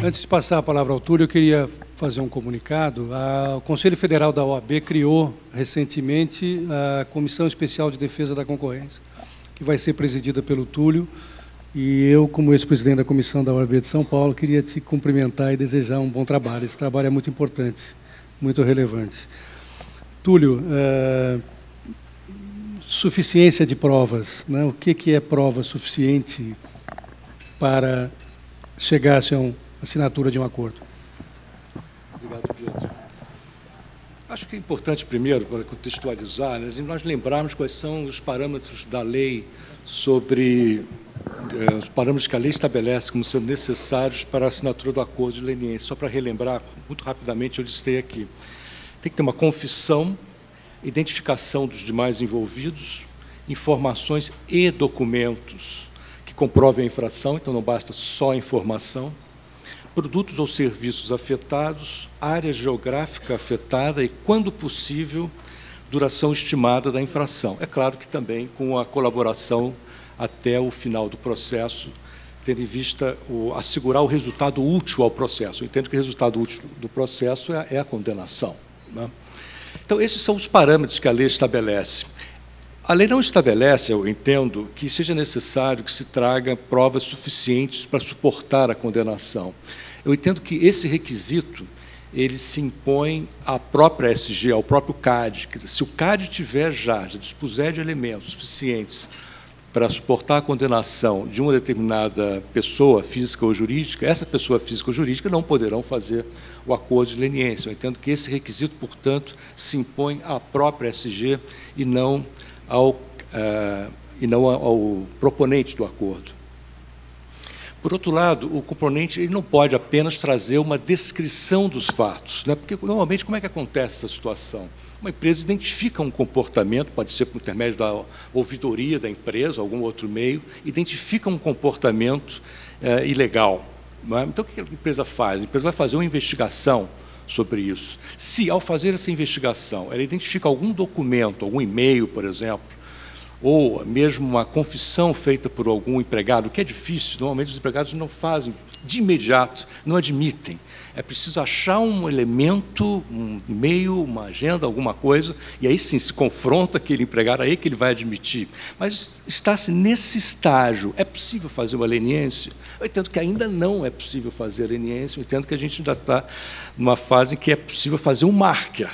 Antes de passar a palavra ao Túlio, eu queria fazer um comunicado. O Conselho Federal da OAB criou recentemente a Comissão Especial de Defesa da Concorrência, que vai ser presidida pelo Túlio. E eu, como ex-presidente da Comissão da OAB de São Paulo, queria te cumprimentar e desejar um bom trabalho. Esse trabalho é muito importante, muito relevante. Túlio, suficiência de provas, né? O que é prova suficiente para chegar-se a uma assinatura de um acordo? Obrigado, Pedro. Acho que é importante, primeiro, para contextualizar, né, nós lembrarmos quais são os parâmetros da lei sobre os parâmetros que a lei estabelece como sendo necessários para a assinatura do acordo de leniência. Só para relembrar, muito rapidamente, eu listei aqui. Tem que ter uma confissão, identificação dos demais envolvidos, informações e documentos que comprovem a infração, então não basta só a informação, produtos ou serviços afetados, área geográfica afetada e, quando possível, duração estimada da infração. É claro que também com a colaboração até o final do processo, tendo em vista assegurar o resultado útil ao processo. Eu entendo que o resultado útil do processo é a condenação, né? Então, esses são os parâmetros que a lei estabelece. A lei não estabelece, eu entendo, que seja necessário que se traga provas suficientes para suportar a condenação. Eu entendo que esse requisito ele se impõe à própria SG, ao próprio CAD. Se o CAD já dispuser de elementos suficientes para suportar a condenação de uma determinada pessoa física ou jurídica, essa pessoa física ou jurídica não poderão fazer o acordo de leniência. Eu entendo que esse requisito, portanto, se impõe à própria SG e não ao proponente do acordo. Por outro lado, o proponente ele não pode apenas trazer uma descrição dos fatos, né? Porque, normalmente, como é que acontece essa situação? Uma empresa identifica um comportamento, pode ser por intermédio da ouvidoria da empresa, algum outro meio, identifica um comportamento ilegal, não é? Então, o que a empresa faz? A empresa vai fazer uma investigação sobre isso. Se, ao fazer essa investigação, ela identifica algum documento, algum e-mail, por exemplo, ou mesmo uma confissão feita por algum empregado, que é difícil, normalmente os empregados não fazem de imediato, não admitem. É preciso achar um elemento, um e-mail, uma agenda, alguma coisa, e aí sim se confronta aquele empregado, aí que ele vai admitir. Mas está-se nesse estágio, é possível fazer uma leniência? Eu entendo que ainda não é possível fazer a leniência, eu entendo que a gente ainda está numa fase em que é possível fazer um marker,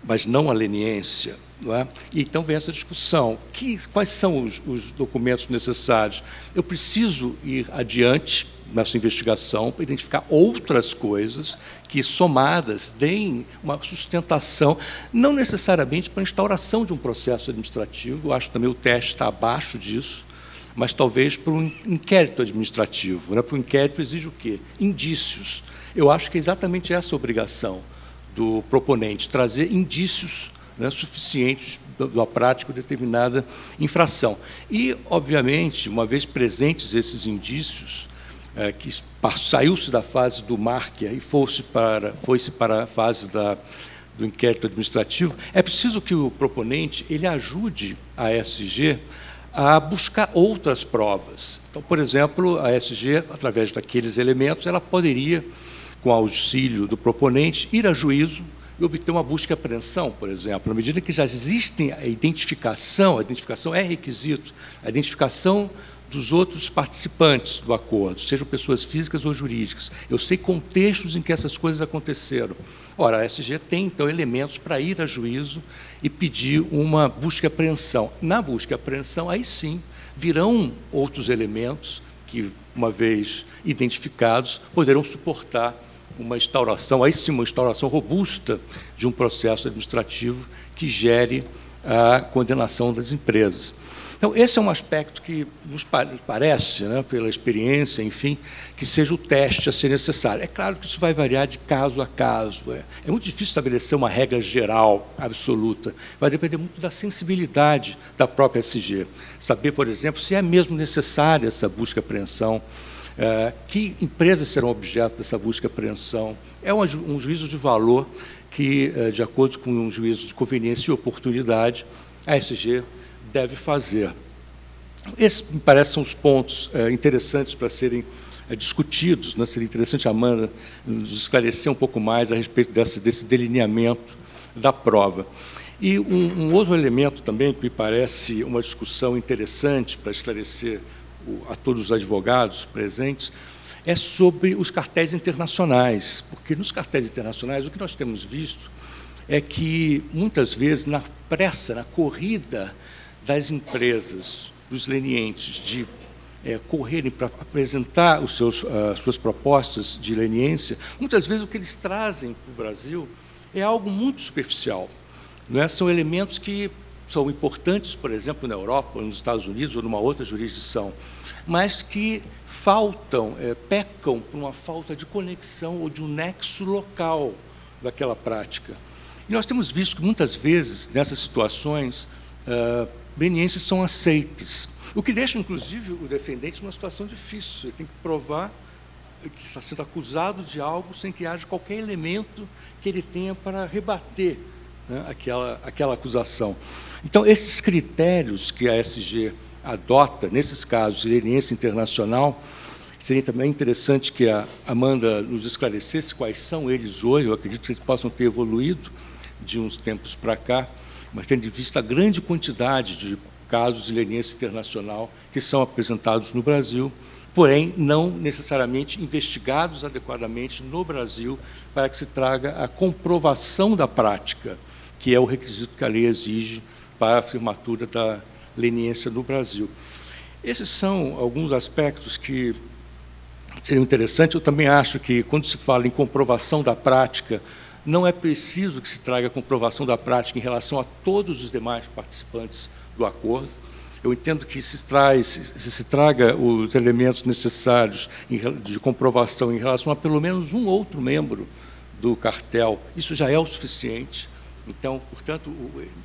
mas não a leniência. Não é? E então vem essa discussão. Quais são os documentos necessários? Eu preciso ir adiante nessa investigação para identificar outras coisas que, somadas, deem uma sustentação, não necessariamente para a instauração de um processo administrativo, eu acho que também o teste está abaixo disso, mas talvez para um inquérito administrativo. Né? Para o inquérito exige o quê? Indícios. Eu acho que é exatamente essa a obrigação do proponente, trazer indícios, né, suficientes da prática de determinada infração. E, obviamente, uma vez presentes esses indícios, que saiu-se da fase do marker e foi-se para a fase do inquérito administrativo, é preciso que o proponente ele ajude a SG a buscar outras provas. Então, por exemplo, a SG, através daqueles elementos, ela poderia, com auxílio do proponente, ir a juízo e obter uma busca e apreensão, por exemplo, na medida que já existem a identificação é requisito, a identificação dos outros participantes do acordo, sejam pessoas físicas ou jurídicas. Eu sei contextos em que essas coisas aconteceram. Ora, a SG tem, então, elementos para ir a juízo e pedir uma busca e apreensão. Na busca e apreensão, aí sim, virão outros elementos que, uma vez identificados, poderão suportar uma instauração, aí sim, uma instauração robusta de um processo administrativo que gere a condenação das empresas. Então, esse é um aspecto que nos parece, né, pela experiência, enfim, que seja o teste a ser necessário. É claro que isso vai variar de caso a caso. É muito difícil estabelecer uma regra geral, absoluta. Vai depender muito da sensibilidade da própria SG. Saber, por exemplo, se é mesmo necessária essa busca e apreensão, que empresas serão objeto dessa busca e apreensão. É um juízo de valor que, de acordo com um juízo de conveniência e oportunidade, a SG deve fazer. Esses, me parece, são os pontos interessantes para serem discutidos, né? Seria interessante a Amanda nos esclarecer um pouco mais a respeito desse delineamento da prova. E um outro elemento também que me parece uma discussão interessante para esclarecer a todos os advogados presentes é sobre os cartéis internacionais, porque nos cartéis internacionais o que nós temos visto é que, muitas vezes, na pressa, na corrida das empresas, dos lenientes, de correrem para apresentar as suas propostas de leniência, muitas vezes o que eles trazem para o Brasil é algo muito superficial. Não é? São elementos que são importantes, por exemplo, na Europa, ou nos Estados Unidos, ou numa outra jurisdição, mas que faltam, pecam por uma falta de conexão ou de um nexo local daquela prática. E nós temos visto que, muitas vezes, nessas situações, leniências são aceitas, o que deixa, inclusive, o defendente numa situação difícil. Ele tem que provar que está sendo acusado de algo sem que haja qualquer elemento que ele tenha para rebater, né, aquela acusação. Então, esses critérios que a SG adota, nesses casos de leniência internacional, seria também interessante que a Amanda nos esclarecesse quais são eles hoje. Eu acredito que eles possam ter evoluído de uns tempos para cá, mas tendo em vista a grande quantidade de casos de leniência internacional que são apresentados no Brasil, porém não necessariamente investigados adequadamente no Brasil para que se traga a comprovação da prática, que é o requisito que a lei exige para a firmatura da leniência no Brasil. Esses são alguns aspectos que seriam interessantes. Eu também acho que, quando se fala em comprovação da prática, não é preciso que se traga a comprovação da prática em relação a todos os demais participantes do acordo. Eu entendo que se traga os elementos necessários de comprovação em relação a pelo menos um outro membro do cartel, isso já é o suficiente. Então, portanto,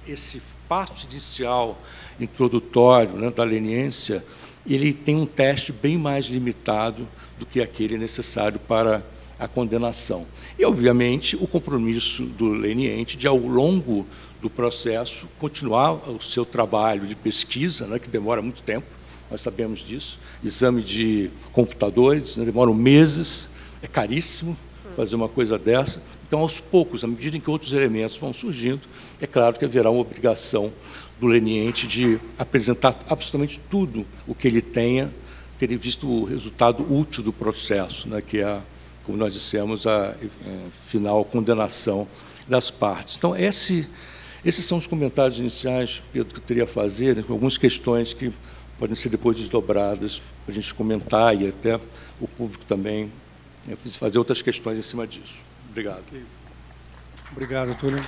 esse passo inicial introdutório, né, da leniência, ele tem um teste bem mais limitado do que aquele necessário para a condenação. E, obviamente, o compromisso do leniente de, ao longo do processo, continuar o seu trabalho de pesquisa, né, que demora muito tempo, nós sabemos disso, exame de computadores, né, demoram meses, é caríssimo fazer uma coisa dessa. Então, aos poucos, à medida em que outros elementos vão surgindo, é claro que haverá uma obrigação do leniente de apresentar absolutamente tudo o que ele tenha, ter visto o resultado útil do processo, né, que é, como nós dissemos, a final condenação das partes. Então, esses são os comentários iniciais, Pedro, que eu teria a fazer, né, com algumas questões que podem ser depois desdobradas para a gente comentar e até o público também fazer outras questões em cima disso. Obrigado. Obrigado, Túlio.